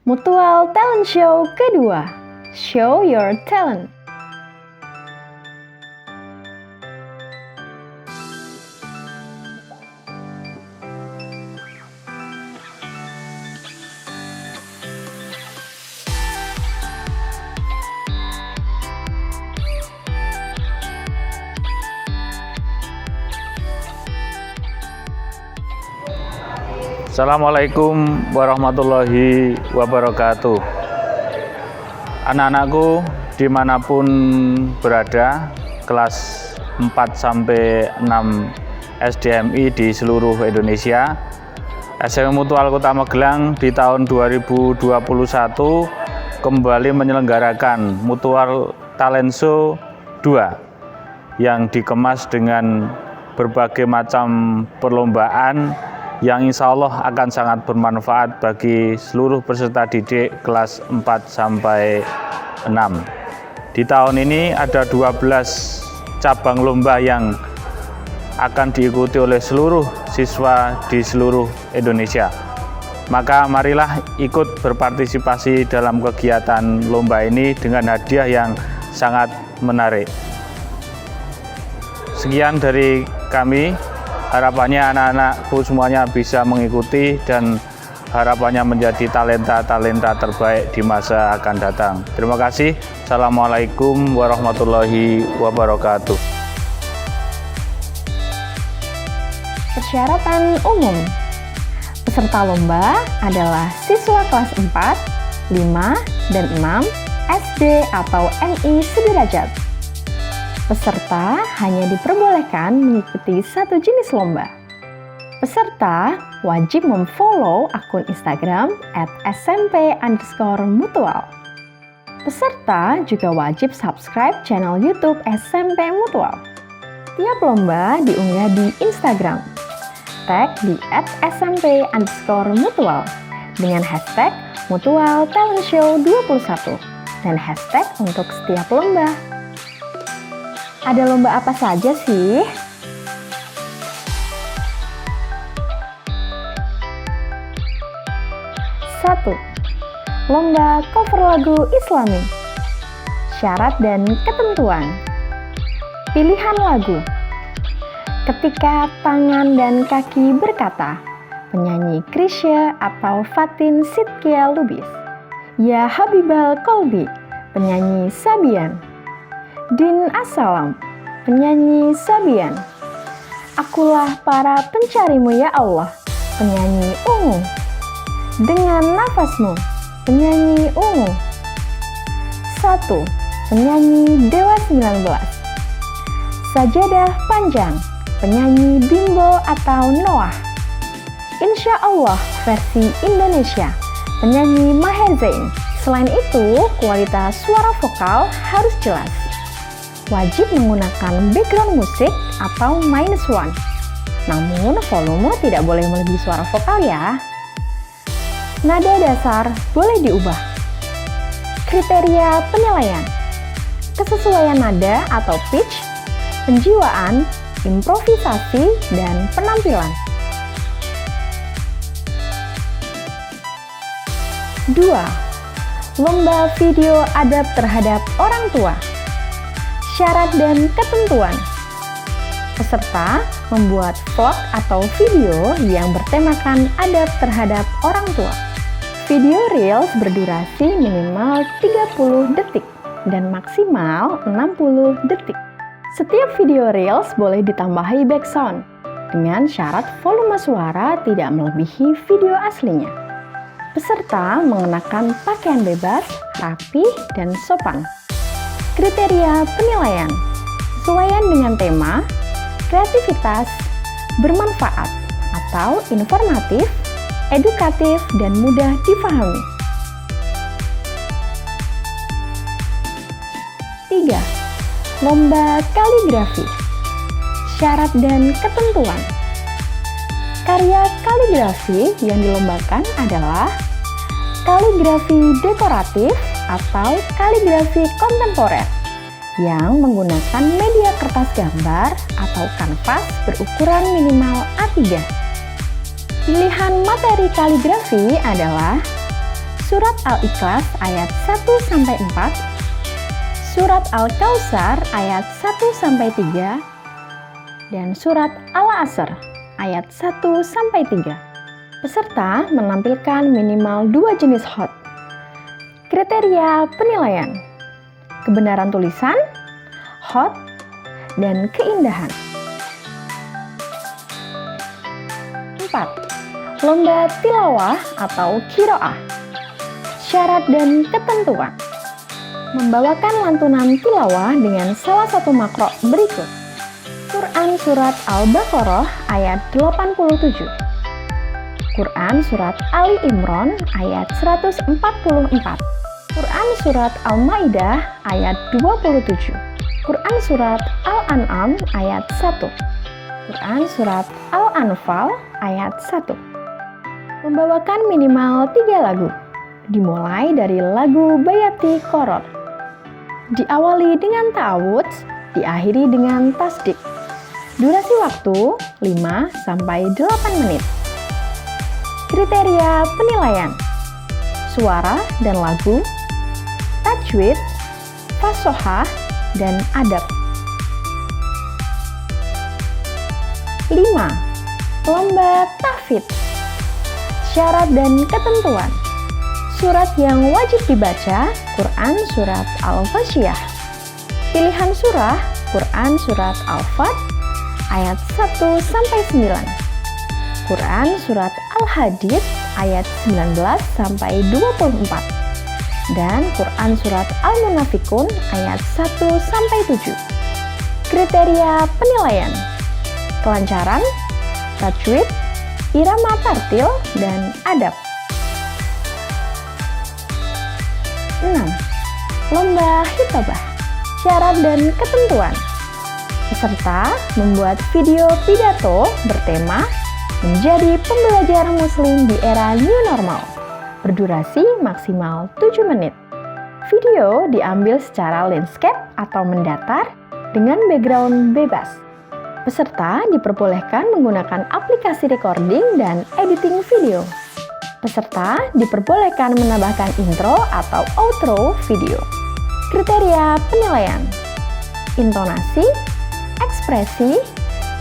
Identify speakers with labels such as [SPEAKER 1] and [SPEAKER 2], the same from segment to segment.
[SPEAKER 1] Mutual Talent Show kedua, Show Your Talent.
[SPEAKER 2] Assalamualaikum warahmatullahi wabarakatuh. Anak-anakku dimanapun berada, kelas 4-6 SDMI di seluruh Indonesia, SMA Mutual Kota Magelang di tahun 2021 kembali menyelenggarakan Mutual Talent Show 2 yang dikemas dengan berbagai macam perlombaan yang insya Allah akan sangat bermanfaat bagi seluruh peserta didik kelas 4-6. Di tahun ini ada 12 cabang lomba yang akan diikuti oleh seluruh siswa di seluruh Indonesia. Maka marilah ikut berpartisipasi dalam kegiatan lomba ini dengan hadiah yang sangat menarik. Sekian dari kami. Harapannya anak-anakku semuanya bisa mengikuti dan harapannya menjadi talenta-talenta terbaik di masa akan datang. Terima kasih. Assalamualaikum warahmatullahi wabarakatuh.
[SPEAKER 1] Persyaratan umum. Peserta lomba adalah siswa kelas 4, 5, dan 6 SD atau MI sederajat. Peserta hanya diperbolehkan mengikuti satu jenis lomba. Peserta wajib memfollow akun Instagram @smp_mutual. Peserta juga wajib subscribe channel YouTube SMP Mutual. Tiap lomba diunggah di Instagram. Tag di @smp_mutual dengan hashtag Mutual Talent Show 21 dan hashtag untuk setiap lomba. Ada lomba apa saja sih? 1. Lomba cover lagu Islami. Syarat dan ketentuan. Pilihan lagu. Ketika tangan dan kaki berkata, penyanyi Krisya atau Fatin Sidkia Lubis. Ya Habibal Kolbi, penyanyi Sabian. Din Assalam, penyanyi Sabian. Akulah para pencarimu ya Allah, penyanyi Ungu. Dengan nafasmu, penyanyi Ungu. 1. Penyanyi Dewa 19. Sajadah Panjang, penyanyi Bimbo atau Noah. Insya Allah versi Indonesia, penyanyi Maher Zain. Selain itu, kualitas suara vokal harus jelas. Wajib menggunakan background musik atau -1. Namun volume tidak boleh melebihi suara vokal ya. Nada dasar boleh diubah. Kriteria penilaian. Kesesuaian nada atau pitch, penjiwaan, improvisasi, dan penampilan. 2. Lomba video adab terhadap orang tua. Syarat dan ketentuan. Peserta membuat vlog atau video yang bertemakan adab terhadap orang tua. Video reels berdurasi minimal 30 detik dan maksimal 60 detik. Setiap video reels boleh ditambahi background dengan syarat volume suara tidak melebihi video aslinya. Peserta mengenakan pakaian bebas, rapi, dan sopan. Kriteria penilaian. Sesuaian dengan tema, kreativitas, bermanfaat, atau informatif, edukatif, dan mudah difahami. 3. Lomba kaligrafi. Syarat dan ketentuan. Karya kaligrafi yang dilombakan adalah kaligrafi dekoratif atau kaligrafi kontemporer yang menggunakan media kertas gambar atau kanvas berukuran minimal A3. Pilihan materi kaligrafi adalah Surat Al-Ikhlas ayat 1-4, Surat Al-Kautsar ayat 1-3, dan Surat Al-Asr ayat 1-3. Peserta menampilkan minimal 2 jenis hot. Kriteria penilaian: kebenaran tulisan, hot, dan keindahan. 4. Lomba tilawah atau qiraah. Syarat dan ketentuan: membawakan lantunan tilawah dengan salah satu makro berikut. Quran Surat Al-Baqarah ayat 87, Quran Surat Ali Imran ayat 144, Quran Surat Al-Maidah ayat 27, Quran Surat Al-An'am ayat 1, Quran Surat Al-Anfal ayat 1. Membawakan minimal 3 lagu, dimulai dari lagu Bayati Qoror. Diawali dengan ta'awudz, diakhiri dengan tasdik. Durasi waktu 5-8 menit. Kriteria penilaian: suara dan lagu, tajwid, fasohah, dan adab. 5. Lomba tahfidz. Syarat dan ketentuan: surat yang wajib dibaca, Quran Surat Al-Ghasyiyah. Pilihan surah, Quran Surat Al-Fat ayat 1-9, Quran Surat Al-Hadid ayat 19-24, dan Quran Surat Al-Munafikun ayat 1-7. Kriteria penilaian: kelancaran, tajwid, irama tartil, dan adab. 6. Lomba khitabah. Syarat dan ketentuan: peserta membuat video pidato bertema menjadi pembelajar muslim di era new normal, berdurasi maksimal 7 menit. Video diambil secara landscape atau mendatar dengan background bebas. Peserta diperbolehkan menggunakan aplikasi recording dan editing video. Peserta diperbolehkan menambahkan intro atau outro video. Kriteria penilaian: intonasi, ekspresi,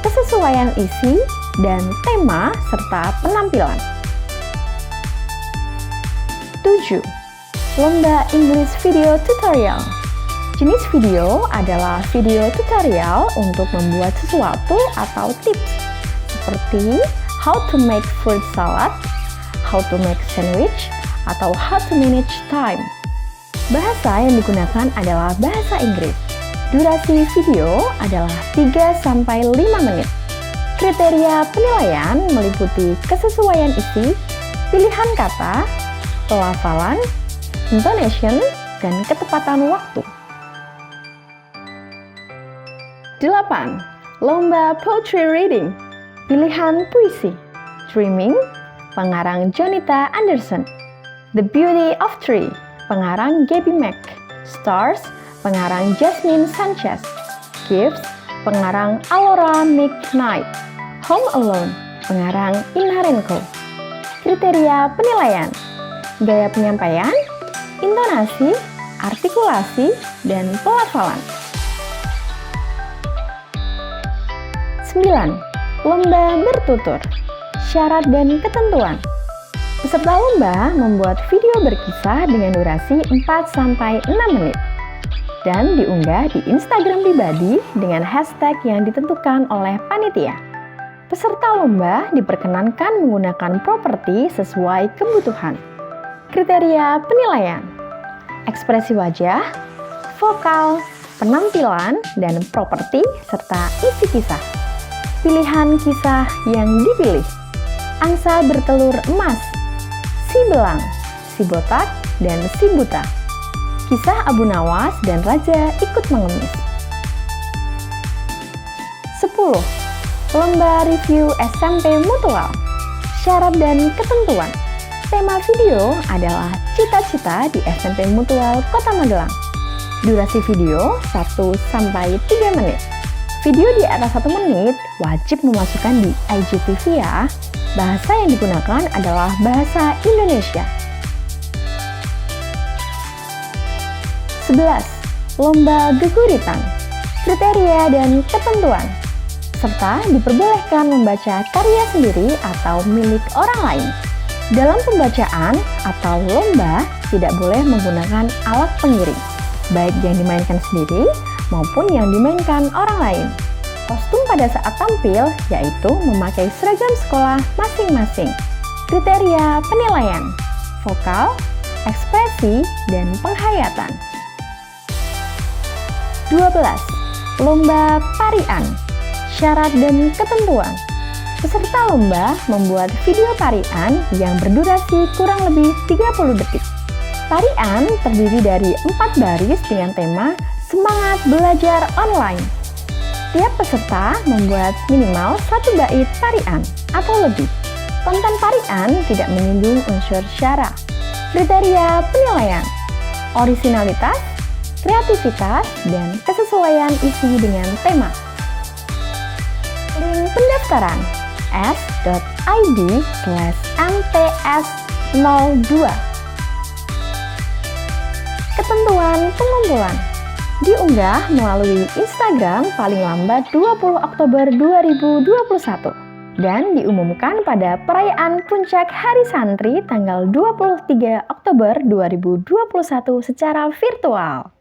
[SPEAKER 1] kesesuaian isi, dan tema, serta penampilan. 7. Lomba English Video Tutorial. Jenis video adalah video tutorial untuk membuat sesuatu atau tips, seperti how to make fruit salad, how to make sandwich, atau how to manage time. Bahasa yang digunakan adalah bahasa Inggris. Durasi video adalah 3-5 menit. Kriteria penilaian meliputi kesesuaian isi, pilihan kata, pelafalan, intonation, dan ketepatan waktu. 8. Lomba Poetry Reading. Pilihan puisi. Dreaming, pengarang Jonita Anderson. The Beauty of Tree, pengarang Gaby Mack. Stars, pengarang Jasmine Sanchez. Gifts, pengarang Alora McKnight. Home Alone, pengarang Inna Renko. Kriteria penilaian: gaya penyampaian, intonasi, artikulasi, dan pelafalan. 9. Lomba bertutur. Syarat dan ketentuan: peserta lomba membuat video berkisah dengan durasi 4-6 menit dan diunggah di Instagram pribadi dengan hashtag yang ditentukan oleh panitia. Peserta lomba diperkenankan menggunakan properti sesuai kebutuhan. Kriteria penilaian: ekspresi wajah, vokal, penampilan, dan properti, serta isi kisah. Pilihan kisah yang dipilih: angsa bertelur emas, si belang, si botak, dan si buta. Kisah Abu Nawas dan Raja ikut mengemis. 10. Lomba review SMP Mutual. Syarat dan ketentuan: tema video adalah cita-cita di SMP Mutual Kota Magelang. Durasi video 1-3 menit. Video di atas 1 menit wajib memasukkan di IGTV ya. Bahasa yang digunakan adalah bahasa Indonesia. 11. Lomba geguritan, kriteria dan ketentuan, serta diperbolehkan membaca karya sendiri atau milik orang lain. Dalam pembacaan atau lomba tidak boleh menggunakan alat pengiring, baik yang dimainkan sendiri maupun yang dimainkan orang lain. Kostum pada saat tampil yaitu memakai seragam sekolah masing-masing. Kriteria penilaian, vokal, ekspresi, dan penghayatan. 12. Lomba tarian, syarat dan ketentuan. Peserta lomba membuat video tarian yang berdurasi kurang lebih 30 detik. Tarian terdiri dari 4 baris dengan tema Semangat Belajar Online. Tiap peserta membuat minimal 1 bait tarian atau lebih. Konten tarian tidak menyinggung unsur syara. Kriteria penilaian, orisinalitas, kreativitas, dan kesesuaian isi dengan tema. Link pendaftaran s.id/mts02. Ketentuan pengumpulan diunggah melalui Instagram paling lambat 20 Oktober 2021 dan diumumkan pada perayaan Puncak Hari Santri tanggal 23 Oktober 2021 secara virtual.